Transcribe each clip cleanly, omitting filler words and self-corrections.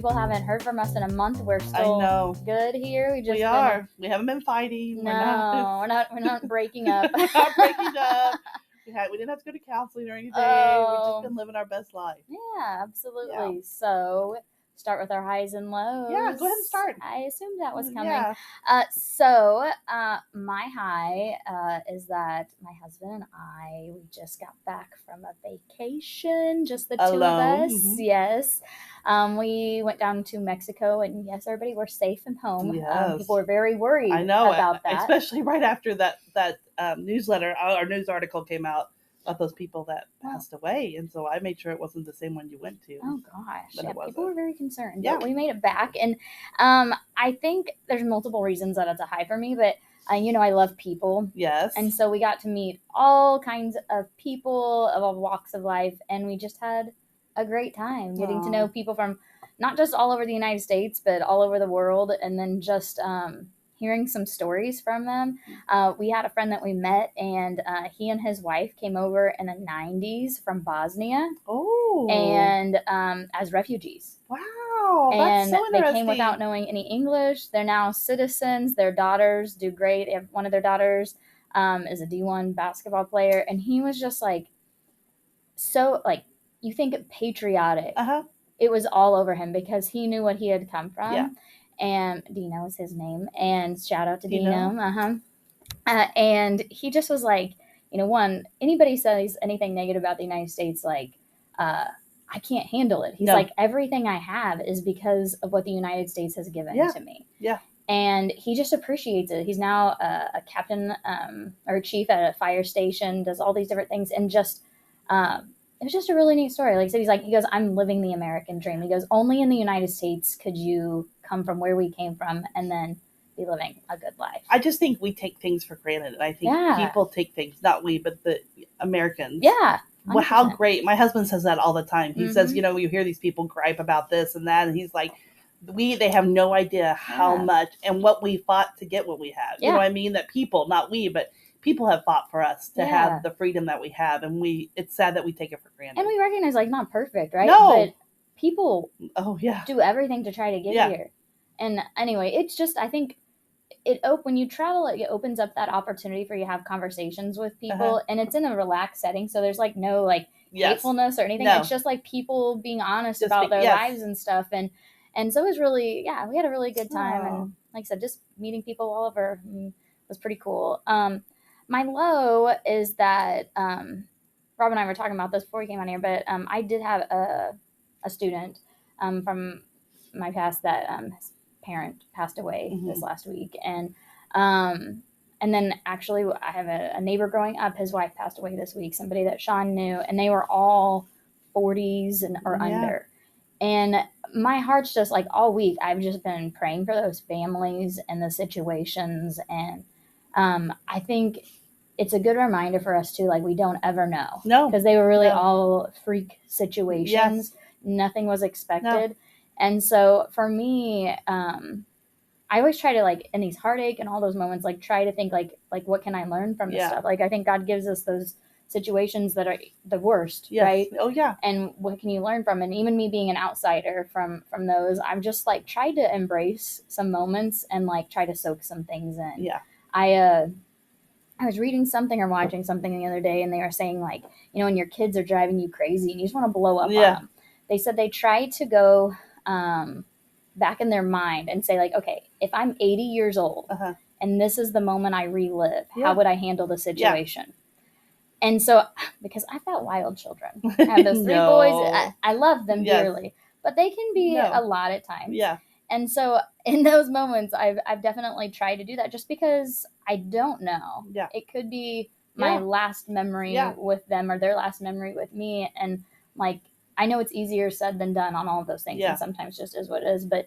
people haven't heard from us in a month. We're I still know. good here. We are. We haven't been fighting. No, we're not breaking up. We're not breaking up. We didn't have to go to counseling or anything. We've just been living our best life. Yeah, absolutely. Yeah. So start with our highs and lows. Yeah, go ahead and start. I assumed that was coming. Yeah. My high is that my husband and I, we just got back from a vacation, just the two of us. Mm-hmm. Yes. We went down to Mexico, and yes, everybody, we're safe and home. Yes. People were very worried about that. Especially right after that newsletter, our news article came out about those people that passed away, and so I made sure it wasn't the same one you went to. Oh gosh, but people were very concerned. Yeah, but we made it back, and I think there's multiple reasons that it's a high for me. But I love people. Yes, and so we got to meet all kinds of people of all walks of life, and we just had a great time getting to know people from not just all over the United States, but all over the world, and then just hearing some stories from them. We had a friend that we met, and he and his wife came over in the 90s from Bosnia. Oh. And as refugees. Wow, that's so interesting. They came without knowing any English. They're now citizens. Their daughters do great. One of their daughters is a D1 basketball player, and he was just so you think patriotic. Uh-huh. It was all over him because he knew what he had come from. Yeah. And Dino is his name. And shout out to Dino. And he just was anybody says anything negative about the United States, I can't handle it. He's everything I have is because of what the United States has given to me. Yeah. And he just appreciates it. He's now a captain or a chief at a fire station, does all these different things. And just, it was just a really neat story. Like I said, he goes, I'm living the American dream. He goes, only in the United States could you come from where we came from and then be living a good life. I just think we take things for granted. I think people take things, not we, but the Americans. Yeah. 100%. Well, how great. My husband says that all the time. He says, you hear these people gripe about this and that. And he's like, they have no idea how much and what we fought to get what we have. You know what I mean? That people, not we, but people have fought for us to have the freedom that we have. And it's sad that we take it for granted. And we recognize not perfect, right? No. But people do everything to try to get here. And anyway, it's just, I think when you travel, it opens up that opportunity for you to have conversations with people, and it's in a relaxed setting. So there's no hatefulness or anything. No. It's just people being honest about their lives and stuff. And so it was really, we had a really good time. And like I said, just meeting people all over was pretty cool. My low is that, Rob and I were talking about this before we came on here, but I did have a student from my past that his parent passed away this last week. And then actually I have a neighbor growing up. His wife passed away this week, somebody that Sean knew, and they were all 40s or under. And my heart's just all week, I've just been praying for those families and the situations. And I think it's a good reminder for us too, we don't ever know. No. Because they were really all freak situations. Yes. Nothing was expected. No. And so for me, I always try to in these heartache and all those moments, try to think what can I learn from this stuff? I think God gives us those situations that are the worst, right? Oh yeah. And what can you learn from? And even me being an outsider from those, I've just tried to embrace some moments and try to soak some things in. Yeah. I was reading something or watching something the other day, and they were saying when your kids are driving you crazy and you just want to blow up on them. They said they try to go back in their mind and say okay, if I'm 80 years old and this is the moment I relive, how would I handle the situation? Yeah. And so, because I've got wild children, I have those 3 boys. I love them dearly, but they can be a lot at times. Yeah. And so in those moments, I've definitely tried to do that just because I don't know. Yeah. It could be my last memory with them or their last memory with me. And I know it's easier said than done on all of those things. And sometimes just is what it is. But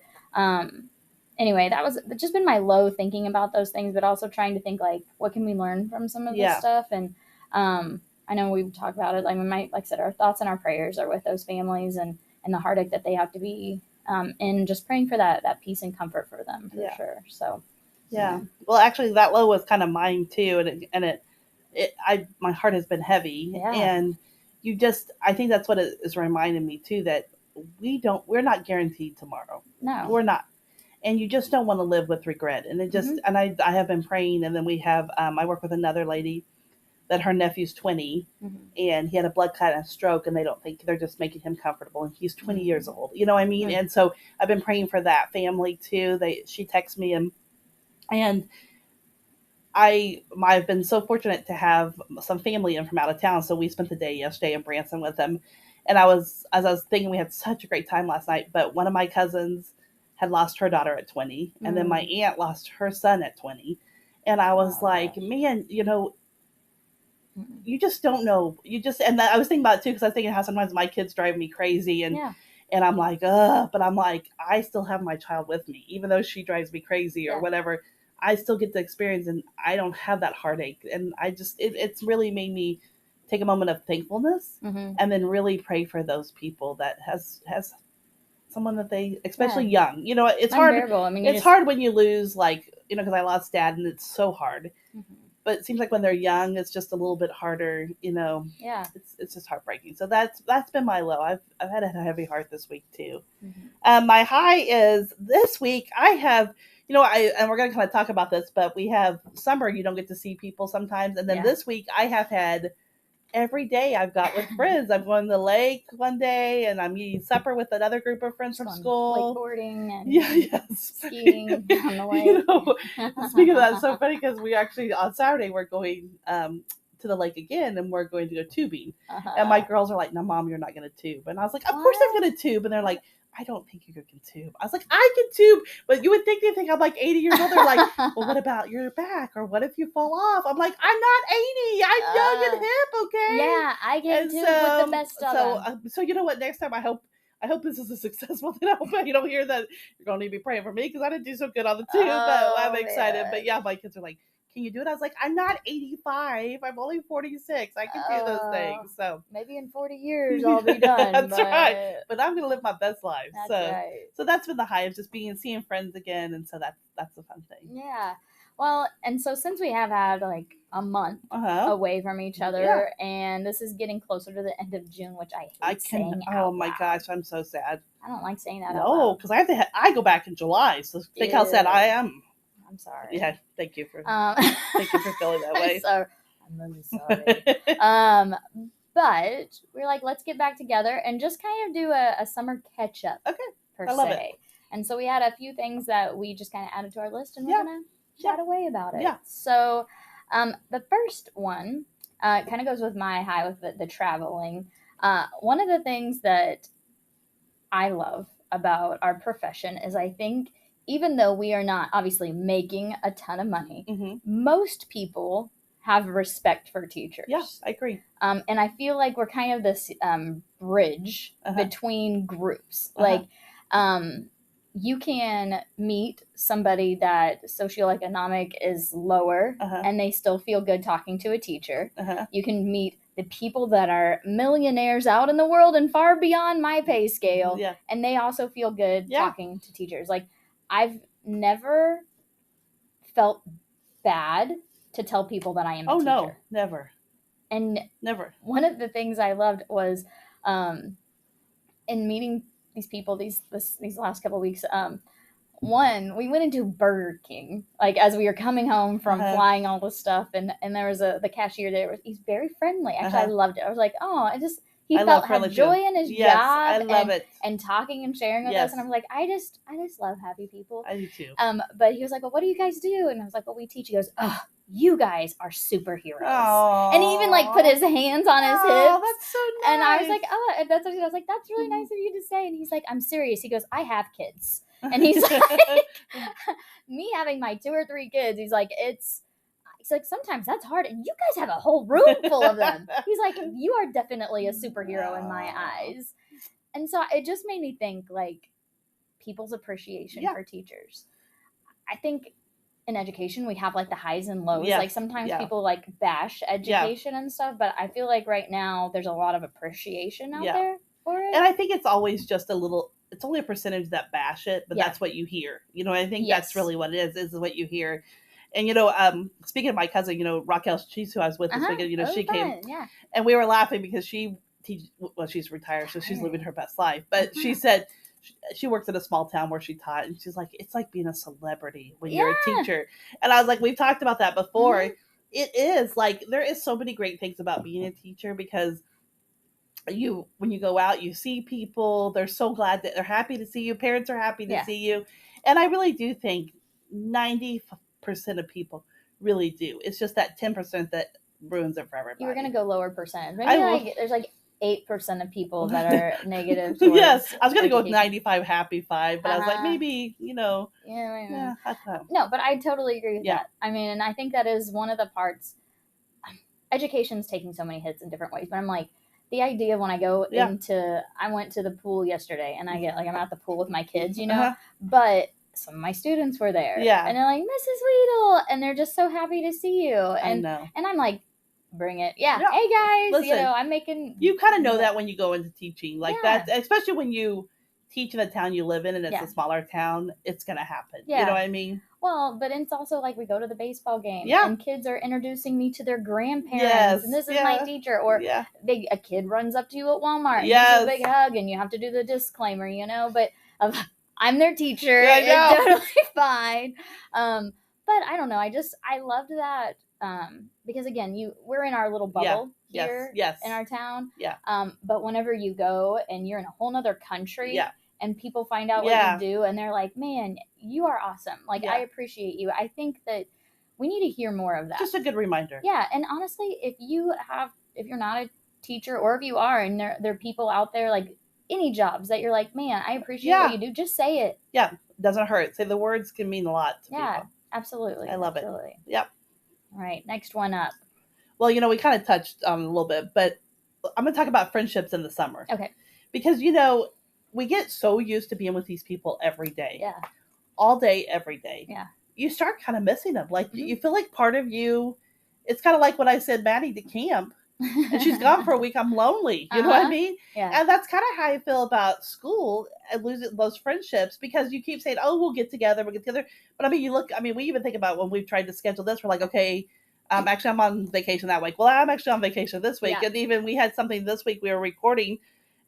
anyway, that was just been my low thinking about those things, but also trying to think what can we learn from some of this stuff? And I know we've talked about it. Like I said, our thoughts and our prayers are with those families and the heartache that they have to be and just praying for that peace and comfort for them for sure. So well, actually, that low was kind of mine too, and my heart has been heavy, and I think that's what it is reminding me too, that we're not guaranteed tomorrow. No, we're not. And you just don't want to live with regret. And it just, and I have been praying. And then we have, I work with another lady that her nephew's 20 and he had a blood clot and a stroke, and they don't think, they're just making him comfortable. And he's 20 years old. You know what I mean? And so I've been praying for that family too. She texts me and I've been so fortunate to have some family in from out of town. So we spent the day yesterday in Branson with them. And as I was thinking, we had such a great time last night, but one of my cousins had lost her daughter at 20. And then my aunt lost her son at 20. And I was man, you just don't know. I was thinking about it too, because I was thinking how sometimes my kids drive me crazy, and I'm like, but I'm like, I still have my child with me, even though she drives me crazy or whatever. I still get the experience, and I don't have that heartache. And I just, it's really made me take a moment of thankfulness, and then really pray for those people that has someone that they, especially young. It's hard. I mean, it's hard when you lose, because I lost Dad, and it's so hard. But it seems like when they're young, it's just a little bit harder, Yeah. It's just heartbreaking. So that's been my low. I've had a heavy heart this week too. My high is this week I have, and we're going to kind of talk about this, but we have summer, you don't get to see people sometimes. And then this week I have had every day I've got with friends. I'm going to the lake one day, and I'm eating supper with another group of friends from school. Wakeboarding and skiing on the lake. Speaking of that, it's so funny because we actually, on Saturday, we're going to the lake again, and we're going to go tubing. And my girls are like, no, Mom, you're not going to tube. And I was like, of course I'm going to tube. And they're like, I don't think you can tube. I was like, I can tube, but you would think they think I'm like 80 years old. They're like, well, what about your back? Or what if you fall off? I'm like, I'm not 80. I'm young and hip, okay? Yeah, I can tube with the best of them. So you know what? Next time, I hope this is a successful thing. I hope you don't hear that you're going to be praying for me, because I didn't do so good on the tube, but I'm excited. Man. But yeah, my kids are like, can you do it? I was like, I'm not 85. I'm only 46. I can do those things. So maybe in 40 years I'll be done. That's right. But I'm going to live my best life. That's right. So that's been the high of just seeing friends again. And so that's a fun thing. Yeah. Well, and so since we have had like a month away from each other, and this is getting closer to the end of June, which I hate saying out loud. My gosh, I'm so sad. I don't like saying that. No, because I go back in July. So think how sad I am. I'm sorry. Yeah, thank you for feeling that way. I'm really sorry. But we're like, let's get back together and just kind of do a summer catch up. Okay, per I love se. it. And so we had a few things that we just kind of added to our list, and we're gonna chat away about it. Yeah. So, the first one kind of goes with my high with the traveling. One of the things that I love about our profession is, I think, even though we are not obviously making a ton of money, most people have respect for teachers. Yeah, I agree. And I feel like we're kind of this bridge between groups. Like, you can meet somebody that socioeconomic is lower, and they still feel good talking to a teacher. You can meet the people that are millionaires out in the world and far beyond my pay scale, and they also feel good talking to teachers. Like, I've never felt bad to tell people that I am a teacher. No, never. And never. One of the things I loved was in meeting these people these last couple of weeks. One, we went into Burger King, like as we were coming home from flying all this stuff, and there was the cashier there. He's very friendly. Actually, I loved it. I was like, he had joy in his job. I love it. And talking and sharing with us. And I was like, I just love happy people. I do too. But he was like, well, what do you guys do? And I was like, well, we teach. He goes, you guys are superheroes. Aww. And he even like put his hands on his hips. Oh, that's so nice. And I was like, and that's what I was like, that's really nice of you to say. And he's like, I'm serious. He goes, I have kids. And he's like, me having my 2 or 3 kids, he's like, sometimes that's hard, and you guys have a whole room full of them. He's like, you are definitely a superhero in my eyes. And so it just made me think, like, people's appreciation for teachers. I think in education we have like the highs and lows. Like sometimes people like bash education and stuff, but I feel like right now there's a lot of appreciation out there for it. And I think it's always just it's only a percentage that bash it, but that's what you hear. I think that's really what it is what you hear. And, speaking of my cousin, Raquel, she's who I was with this weekend, she came and we were laughing because she she's retired, so she's living her best life. But she said she works in a small town where she taught, and she's like, it's like being a celebrity when you're a teacher. And I was like, we've talked about that before. Mm-hmm. It is like, there is so many great things about being a teacher, because when you go out, you see people, they're so glad that they're happy to see you. Parents are happy to see you. And I really do think 90% of people really do. It's just that 10% that ruins it for everybody. You were going to go lower percentage. Maybe there's like 8% of people that are negative towards yes, I was going to go with 95 happy 5, but I was like, maybe, Yeah, I don't know. No, but I totally agree with that. I mean, and I think that is one of the parts. Education's taking so many hits in different ways, but I'm like, the idea when I go I went to the pool yesterday, and I'm at the pool with my kids, but some of my students were there. Yeah. And they're like, Mrs. Weedle, and they're just so happy to see you. And I know. And I'm like, bring it. Yeah. Hey guys, listen, I'm making. You kind of know that when you go into teaching, like that, especially when you teach in the town you live in and it's a smaller town, it's going to happen. Yeah. You know what I mean? Well, but it's also like we go to the baseball game and kids are introducing me to their grandparents and this is my teacher, or a kid runs up to you at Walmart and gives you a big hug and you have to do the disclaimer, but I'm their teacher. It's totally fine. But I don't know. I loved that because again, we're in our little bubble here in our town. Yeah. But whenever you go and you're in a whole nother country and people find out what you do and they're like, man, you are awesome. Like, I appreciate you. I think that we need to hear more of that. Just a good reminder. Yeah. And honestly, if you're not a teacher, or if you are, and there are people out there, like any jobs that you're like, man, I appreciate what you do. Just say it. Yeah. Doesn't hurt. Say the words can mean a lot to people. Absolutely. I love it. Yep. All right. Next one up. Well, we kind of touched on it a little bit, but I'm going to talk about friendships in the summer. Okay. Because, we get so used to being with these people every day. Yeah. All day, every day. Yeah. You start kind of missing them. Like, you feel like part of you, it's kind of like when I said Maddie to camp, and she's gone for a week, I'm lonely. You know what I mean? Yeah. And that's kind of how I feel about school and losing those friendships, because you keep saying, oh, we'll get together. But we even think about when we've tried to schedule this, we're like, okay, actually I'm on vacation that week. Well, I'm actually on vacation this week. Yeah. And even we had something this week we were recording,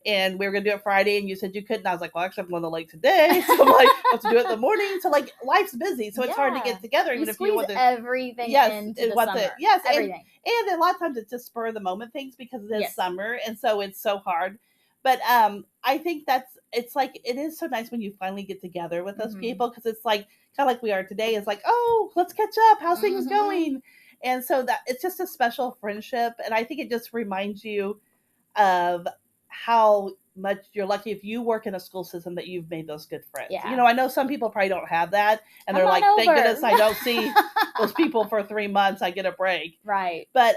and we were going to do it Friday, and you said you couldn't. I was like, well, actually, I'm going to lake today. So I'm like, I have to do it in the morning. So, like, life's busy. So it's hard to get together. Even if you want to. Everything into the summer. Yes. Everything. And a lot of times it's just spur of the moment things, because it is summer. And so it's so hard. But I think it's like, it is so nice when you finally get together with those people, because it's like, kind of like we are today. It's like, oh, let's catch up. How's things going? And so that it's just a special friendship. And I think it just reminds you of how much you're lucky if you work in a school system that you've made those good friends. Yeah. I know some people probably don't have that, and they're like, thank goodness I don't see those people for 3 months. I get a break. Right. But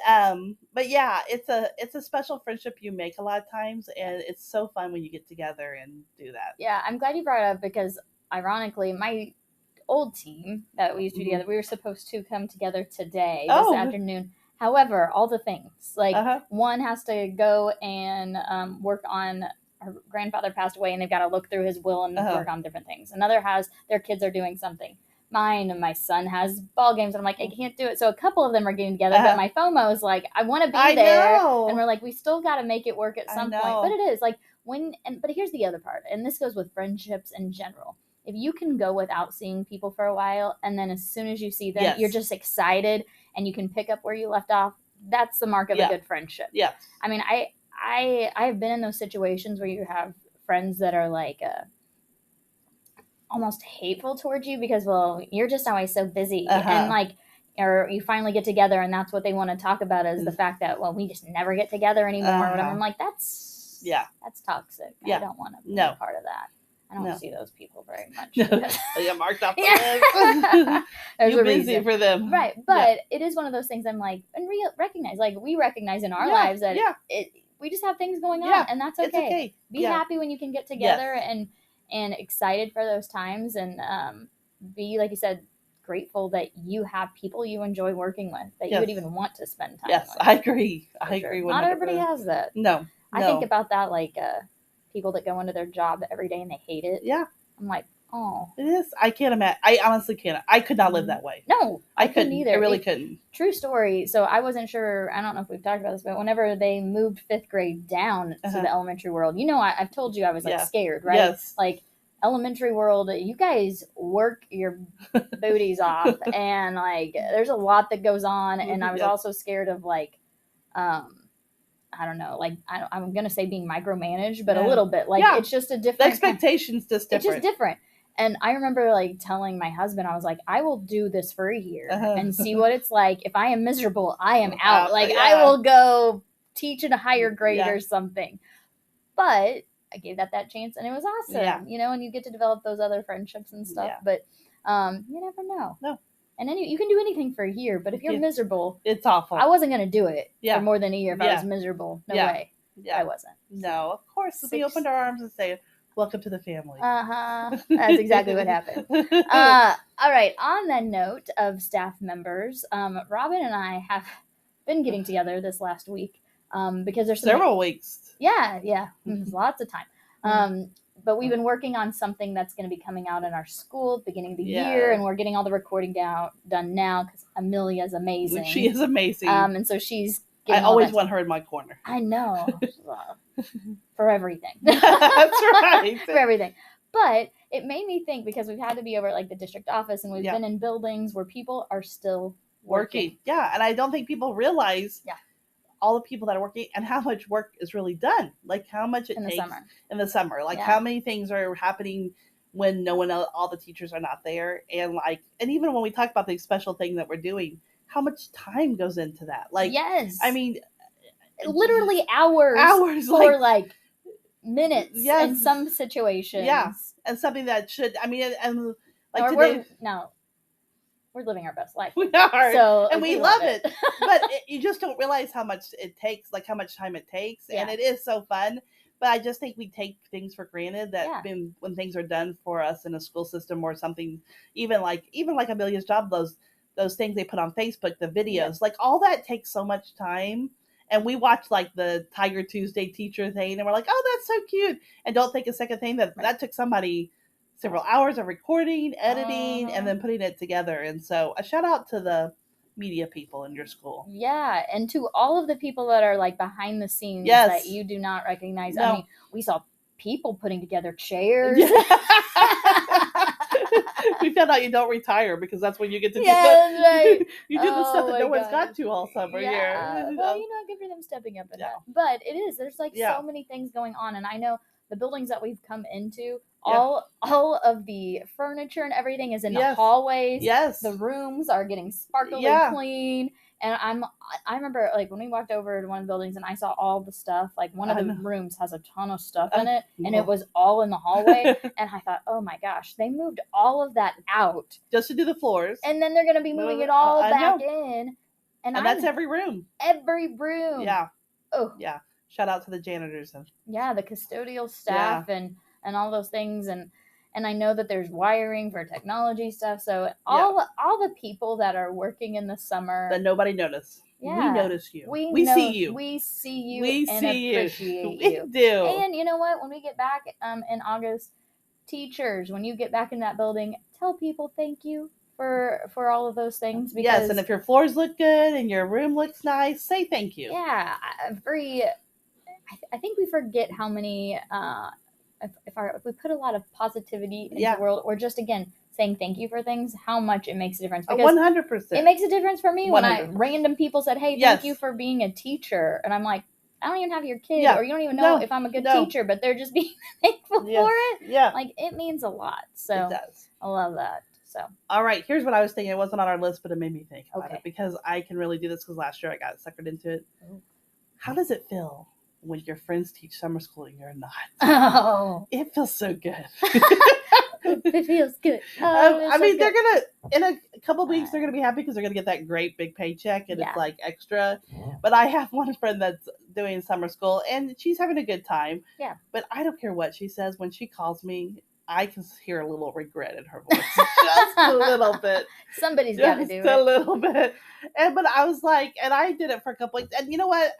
yeah, it's a special friendship you make a lot of times, and it's so fun when you get together and do that. Yeah, I'm glad you brought it up, because ironically, my old team that we used to do together, we were supposed to come together today, this afternoon. However, all the things, like one has to go and work on, her grandfather passed away and they've got to look through his will and work on different things. Another has, their kids are doing something. Mine and my son has ball games, and I'm like, I can't do it. So a couple of them are getting together, but my FOMO is like, I want to be there. And we're like, we still got to make it work at some point. But it is like but here's the other part, and this goes with friendships in general. If you can go without seeing people for a while, and then as soon as you see them, you're just excited and you can pick up where you left off, that's the mark of a good friendship. Yeah. I mean, I've been in those situations where you have friends that are like almost hateful towards you because, well, you're just always so busy. And like, or you finally get together and that's what they want to talk about is the fact that, well, we just never get together anymore or whatever. I'm like, that's toxic. I don't want to be a part of that. I don't see those people very much. Yeah, marked off the list. You're busy for them. Right. But it is one of those things I'm like, and recognize, like we recognize in our lives that we just have things going on and that's okay. It's okay. Be happy when you can get together and excited for those times and be, like you said, grateful that you have people you enjoy working with, that you would even want to spend time with. Yes, I agree. I agree. 100%. Not everybody has that. No. I think about that like people that go into their job every day and they hate it. Yeah. I'm like, Oh, it is. I can't imagine. I honestly can't. I could not live that way. No, I couldn't either. I really couldn't. True story. So I wasn't sure. I don't know if we've talked about this, but whenever they moved 5th grade down to the elementary world, I've told you I was like scared, right? Yes. Like elementary world, you guys work your booties off, and like there's a lot that goes on, and I was also scared of like, I don't know, like I'm gonna say being micromanaged, but a little bit. Like it's just a different. The expectations just different. It's just different. And I remember like telling my husband, I was like, I will do this for a year and see what it's like. If I am miserable, I am out. Like I will go teach at a higher grade or something. But I gave that chance, and it was awesome. And you get to develop those other friendships and stuff. But you never know. No. And then you can do anything for a year, but if you're miserable, it's awful. I wasn't going to do it for more than a year if I was miserable. No way. I wasn't. No, of course. We opened our arms and say, welcome to the family. That's exactly what happened. All right. On the note of staff members, Robin and I have been getting together this last week because there's several weeks. Yeah. Lots of time. But we've been working on something that's going to be coming out in our school at the beginning of the year, and we're getting all the recording done now because Amelia is amazing. She is amazing. And so she's. I always want her in my corner. I know. For everything. That's right. For everything. But it made me think, because we've had to be over at like the district office, and we've been in buildings where people are still working. Yeah, and I don't think people realize all the people that are working and how much work is really done. Like how much it takes in the summer. Like how many things are happening when all the teachers are not there. And even when we talk about these special things that we're doing, how much time goes into that? Like, yes. I mean, literally hours for like minutes in some situations. Yeah. And something that should, I mean, and like today. We're living our best life. We are. So, and we love it. But you just don't realize how much it takes, like how much time it takes. Yeah. And it is so fun. But I just think we take things for granted that when things are done for us in a school system or something, even like Amelia's job, those things they put on Facebook, the videos, like all that takes so much time. And we watch like the Tiger Tuesday teacher thing, and we're like, oh, that's so cute. And don't think a second thing that took somebody several hours of recording, editing, and then putting it together. And so a shout out to the media people in your school. Yeah. And to all of the people that are like behind the scenes that you do not recognize. No. I mean, we saw people putting together chairs. Yeah. We found out you don't retire because that's when you get to do right. you do the stuff that no one's got to all summer here. Well, good for them stepping up in that. But it is. There's like so many things going on. And I know the buildings that we've come into, all of the furniture and everything is in the hallways. Yes. The rooms are getting sparkly clean. And I remember like when we walked over to one of the buildings and I saw all the stuff, like one of the rooms has a ton of stuff in it, and it was all in the hallway. And I thought, oh my gosh, they moved all of that out just to do the floors, and then they're going to be moving it all back in. And that's every room. Every room. Yeah. Oh. Yeah. Shout out to the janitors and the custodial staff and all those things, and I know that there's wiring for technology stuff. So all the people that are working in the summer that nobody noticed. Yeah. We notice you. We see you. We see you. We and see appreciate you. you. We do. And you know what? When we get back in August, teachers, when you get back in that building, tell people thank you for all of those things. Because, yes, and if your floors look good and your room looks nice, say thank you. Yeah. I think we forget how many if we put a lot of positivity into the world, or just again saying thank you for things, how much it makes a difference. Because 100%. It makes a difference for me 100%. when random people said, "Hey, thank you for being a teacher," and I'm like, I don't even have your kid, or you don't even know if I'm a good teacher, but they're just being thankful for it. Yeah, like it means a lot. So it does. I love that. So all right, here's what I was thinking. It wasn't on our list, but it made me think about it because I can really do this because last year I got suckered into it. Oh. How does it feel when your friends teach summer school and you're not? Oh, it feels so good. It feels good. I mean, they're gonna in a couple of weeks they're gonna be happy because they're gonna get that great big paycheck and it's like extra. But I have one friend that's doing summer school and she's having a good time. Yeah. But I don't care what she says when she calls me. I can hear a little regret in her voice, just a little bit. Somebody's got to do it, just a little bit. But I was like, and I did it for a couple weeks. And you know what?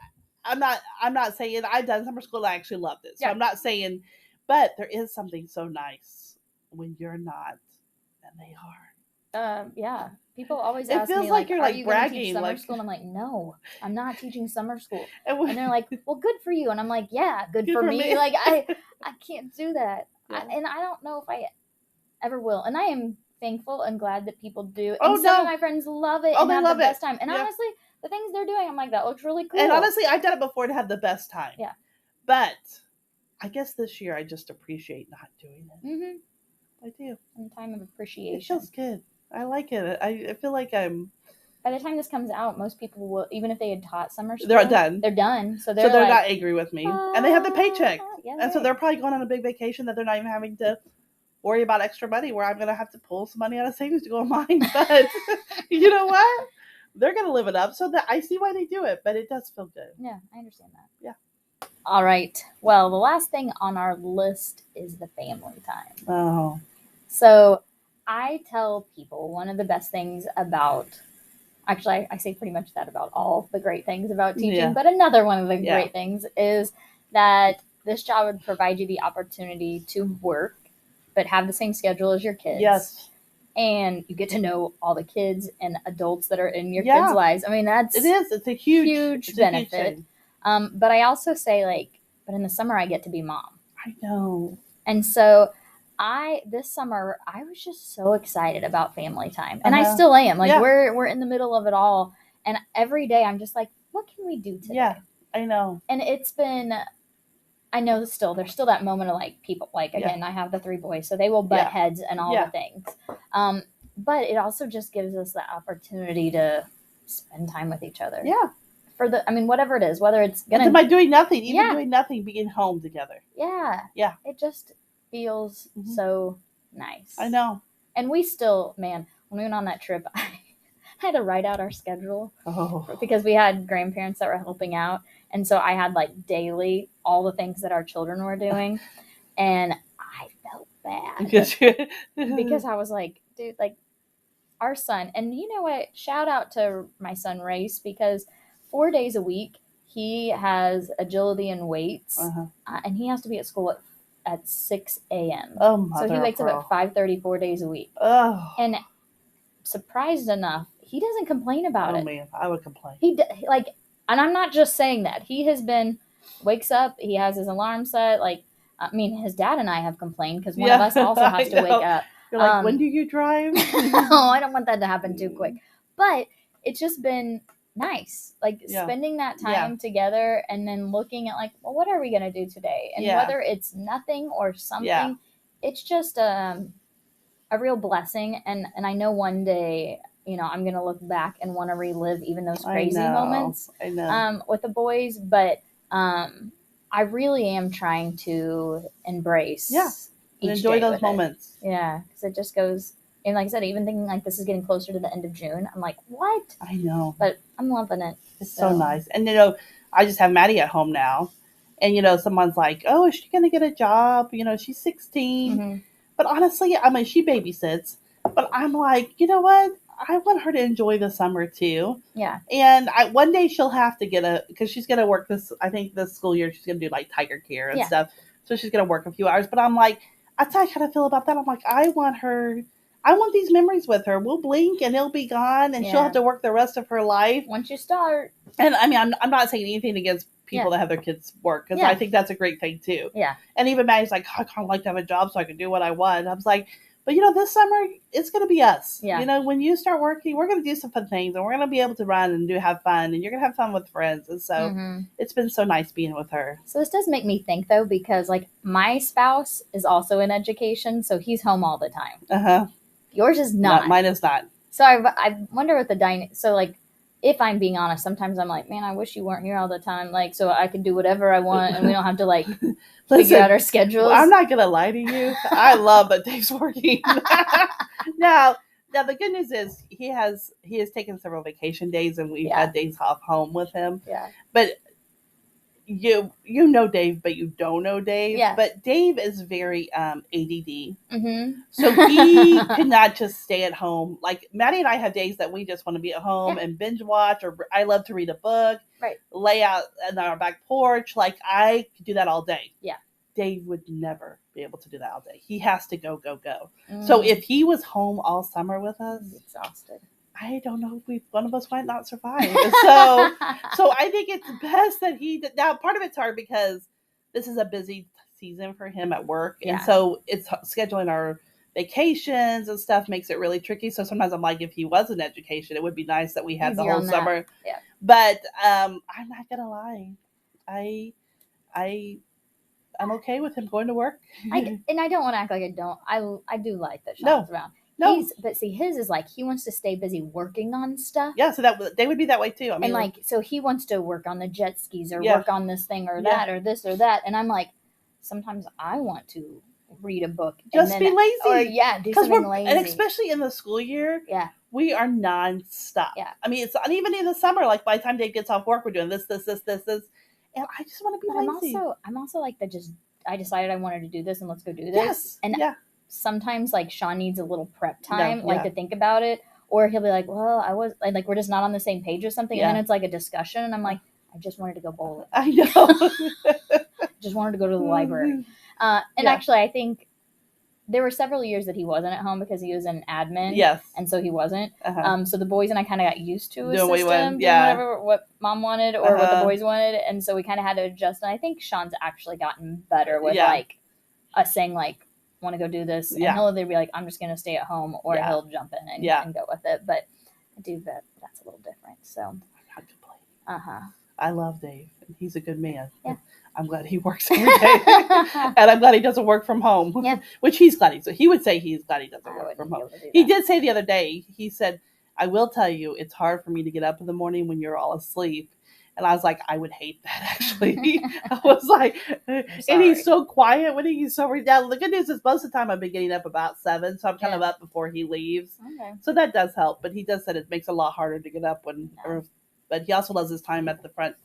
I'm not saying I've done summer school and I actually loved it. So I'm not saying, but there is something so nice when you're not, and they are. Yeah. People always ask me, like, you're are you going to teach bragging, summer school? And I'm like, no, I'm not teaching summer school. And they're like, well, good for you. And I'm like, yeah, good for me. Like, I can't do that. Yeah. And I don't know if I ever will. And I am thankful and glad that people do. And some of my friends love it and have the best time. And honestly, the things they're doing, I'm like, that looks really cool. And honestly, I've done it before to have the best time. Yeah. But I guess this year I just appreciate not doing it. Mm-hmm. I do. In a time of appreciation. It feels good. I like it. I feel like I'm... By the time this comes out, most people will, even if they had taught summer school, they're done. They're done. So they're not angry with me. And they have the paycheck. Yeah, and so they're probably going on a big vacation that they're not even having to worry about extra money, where I'm going to have to pull some money out of savings to go on mine. But you know what? They're going to live it up. So that I see why they do it, but it does feel good. Yeah, I understand that. Yeah. All right. Well, the last thing on our list is the family time. Oh. So I tell people one of the best things about, actually, I say pretty much that about all the great things about teaching, but another one of the great things is that this job would provide you the opportunity to work, but have the same schedule as your kids. Yes. And you get to know all the kids and adults that are in your kids' lives. I mean, it is. It's a huge benefit. But I also say, like, but in the summer I get to be mom. I know. And so this summer, I was just so excited about family time. And I still am. Like, we're in the middle of it all. And every day I'm just like, what can we do today? Yeah, I know. And it's been, I know there's still that moment of, like, people, like, again, I have the 3 boys, so they will butt heads and all the things. But it also just gives us the opportunity to spend time with each other. Yeah. Whatever it is, whether it's going to... By doing nothing, doing nothing, being home together. Yeah. Yeah. It just feels so nice. I know. And we still, man, when we went on that trip, I had to write out our schedule because we had grandparents that were helping out. And so I had, like, daily all the things that our children were doing. And I felt bad because I was like, dude, like, our son, and you know what? Shout out to my son, Race, because 4 days a week, he has agility and weights, and he has to be at school at 6 a.m. So he wakes up at 5:30 4 days a week. Oh. And surprised enough, he doesn't complain about it. Oh, man, I would complain. And I'm not just saying that. He has been, wakes up, he has his alarm set. Like, I mean, his dad and I have complained because one of us also has to wake up. You're like, when do you drive? Oh, I don't want that to happen too quick. But it's just been nice, like spending that time together and then looking at, like, well, what are we going to do today? And whether it's nothing or something, it's just a real blessing. And I know one day, you know, I'm going to look back and want to relive even those crazy moments with the boys. But I really am trying to embrace and enjoy those moments. Yeah, because it just goes. And like I said, even thinking like this is getting closer to the end of June, I'm like, what? I know. But I'm loving it. It's so nice. And, you know, I just have Maddie at home now. And, you know, someone's like, oh, is she going to get a job? You know, she's 16. Mm-hmm. But honestly, I mean, she babysits. But I'm like, you know what? I want her to enjoy the summer, too. Yeah. And one day she'll have to get because she's going to work I think this school year, she's going to do, like, Tiger Care and stuff. So she's going to work a few hours. But I'm like, that's how I kind of feel about that. I'm like, I want these memories with her. We'll blink and it'll be gone, and she'll have to work the rest of her life. Once you start. And I mean, I'm not saying anything against people that have their kids work, because I think that's a great thing too. Yeah. And even Maddie's like, I kind of like to have a job so I can do what I want. And I was like, but you know, this summer it's going to be us. Yeah. You know, when you start working, we're going to do some fun things, and we're going to be able to run and have fun, and you're going to have fun with friends. And so it's been so nice being with her. So this does make me think though, because like my spouse is also in education, so he's home all the time. Yours is not. Mine is not. So I wonder what so like, if I'm being honest, sometimes I'm like, man, I wish you weren't here all the time. Like, so I can do whatever I want and we don't have to like figure out our schedules. Well, I'm not going to lie to you. I love that Dave's working. Now the good news is he has taken several vacation days, and we've had days off home with him. Yeah. But you know Dave, but you don't know Dave. Yeah. But Dave is very ADD. Mm-hmm. So he cannot just stay at home. Like Maddie and I have days that we just want to be at home and binge watch, or I love to read a book. Right. Lay out on our back porch. Like I could do that all day. Yeah. Dave would never be able to do that all day. He has to go. So if he was home all summer with us, he's exhausted. I don't know if one of us might not survive. So I think it's best that now part of it's hard because this is a busy season for him at work. Yeah. And so it's scheduling our vacations and stuff makes it really tricky. So sometimes I'm like, if he was in education, it would be nice that we had the whole summer. Yeah. But I'm not going to lie. I'm okay with him going to work. And I don't want to act like I don't. I do like that Sean's around. No. But see, his is like he wants to stay busy working on stuff. Yeah, so that they would be that way too. I mean, and like so he wants to work on the jet skis or work on this thing or that or this or that. And I'm like, sometimes I want to read a book. Just be lazy. Or do something lazy. And especially in the school year, we are nonstop. Yeah. I mean, it's even in the summer. Like by the time Dave gets off work, we're doing this, and I just want to be lazy. I'm also like that. I decided I wanted to do this, and let's go do this. Yes. And sometimes like Sean needs a little prep time, to think about it, or he'll be like, "Well, I was like, we're just not on the same page or something," and then it's like a discussion, and I'm like, "I just wanted to go bowling. I know. Just wanted to go to the library." Actually, I think there were several years that he wasn't at home because he was in admin. Yes. And so he wasn't. So the boys and I kind of got used to his doing system, whatever what mom wanted or what the boys wanted, and so we kind of had to adjust. And I think Sean's actually gotten better with like us saying like, want to go do this, and he'll either be like, I'm just going to stay at home, or he'll jump in and go with it. But I do bet that's a little different. So I'm not complaining. I love Dave. He's a good man. Yeah. I'm glad he works every day, and I'm glad he doesn't work from home. Yeah. Which he's glad he would say he's glad he doesn't work from home. He did say the other day. He said, "I will tell you, it's hard for me to get up in the morning when you're all asleep." And I was like, I would hate that, actually. I was like, and he's so quiet when he's so now. The good news is most of the time I've been getting up about 7, so I'm kind of up before he leaves. Okay. So that does help. But he does said it makes it a lot harder to get up but he also loves his time at the front.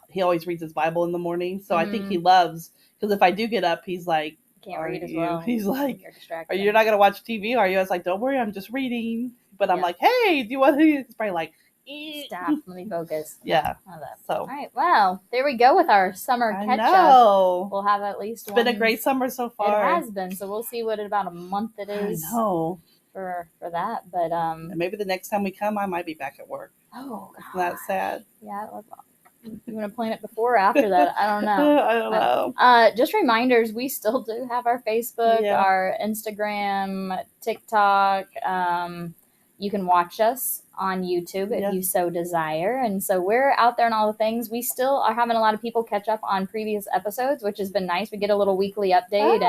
He always reads his Bible in the morning. So I think he loves, because if I do get up, he's like, can't read as well. He's like, you're not going to watch TV, are you? I was like, don't worry, I'm just reading. But I'm like, hey, do you want to? He's probably like, stop, let me focus. Yeah. So all right, well, there we go with our summer catch up. We'll have at least one. It's been a great summer so far. It has been. So we'll see what about a month it is. I know. For that, but maybe the next time we come, I might be back at work. Oh, God. Isn't that sad? Yeah. You want to plan it before or after that? I don't know. I don't know. Just reminders, we still do have our Facebook, our Instagram, TikTok. You can watch us on YouTube if you so desire. And so we're out there on all the things. We still are having a lot of people catch up on previous episodes, which has been nice. We get a little weekly update.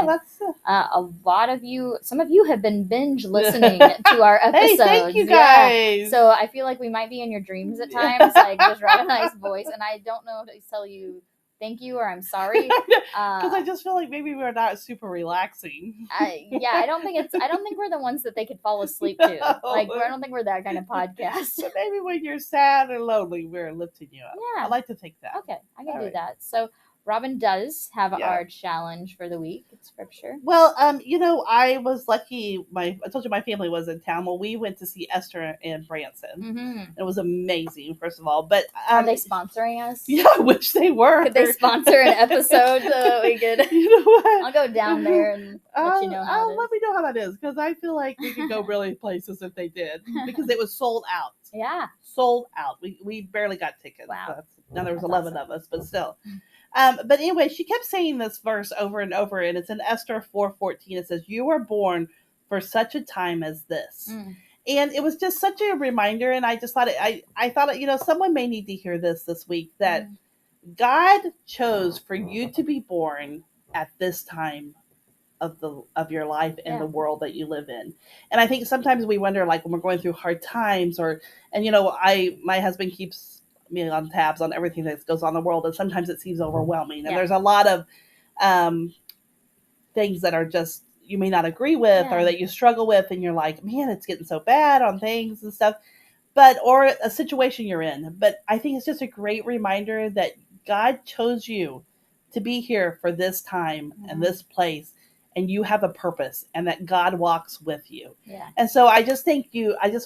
A lot of you, some of you have been binge listening to our episodes. Hey, thank you guys. Yeah. So I feel like we might be in your dreams at times. Like just write a nice voice. And I don't know to tell you thank you or I'm sorry. Because I just feel like maybe we're not super relaxing. I don't think we're the ones that they could fall asleep to. No. Like I don't think we're that kind of podcast. But maybe when you're sad or lonely, we're lifting you up. Yeah. I like to think that. Okay, I can do that. So Robin does have our challenge for the week. It's scripture. Well, I was lucky. I told you my family was in town. Well, we went to see Esther and Branson. Mm-hmm. It was amazing, first of all. But are they sponsoring us? Yeah, I wish they were. Could they sponsor an episode so that we could? You know what? I'll go down there and let you know how it is. Let me know how that is, because I feel like we could go really places if they did, because it was sold out. Yeah, sold out. We barely got tickets. Wow. Now there was 11 of us, but still. But anyway, she kept saying this verse over and over, and it's in Esther 4:14. It says, "You were born for such a time as this." And it was just such a reminder, and I just thought I thought, someone may need to hear this week, that God chose for you to be born at this time of your life and the world that you live in. And I think sometimes we wonder, like when we're going through hard times, my husband keeps me on tabs on everything that goes on in the world, and sometimes it seems overwhelming, and there's a lot of things that are just you may not agree with or that you struggle with, and you're like, man, it's getting so bad on things and stuff, or a situation you're in. But I think it's just a great reminder that God chose you to be here for this time and this place, and you have a purpose, and that God walks with you. And so I just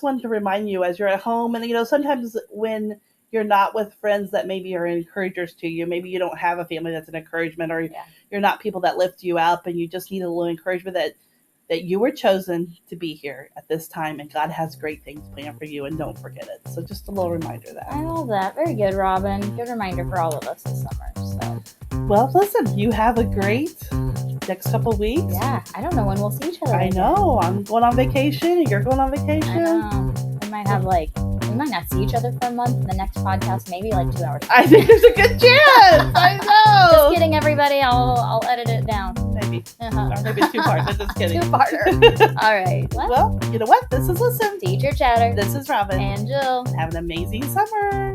wanted to remind you, as you're at home, and sometimes when you're not with friends that maybe are encouragers to you. Maybe you don't have a family that's an encouragement, or you're not people that lift you up, and you just need a little encouragement that you were chosen to be here at this time, and God has great things planned for you, and don't forget it. So just a little reminder of that. I love that. Very good, Robin. Good reminder for all of us this summer. So, well, listen, you have a great next couple weeks. Yeah, I don't know when we'll see each other. I know. I'm going on vacation, and you're going on vacation. I know. We might have we might not see each other for a month, and the next podcast maybe 2 hours. I think there's a good chance. I know. Just kidding, everybody. I'll edit it down. Maybe. Or maybe 2 parts. I'm just kidding. 2-parter. All right. Well, you know what? This is Listen. Teacher Chatter. This is Robin. And Jill. Have an amazing summer.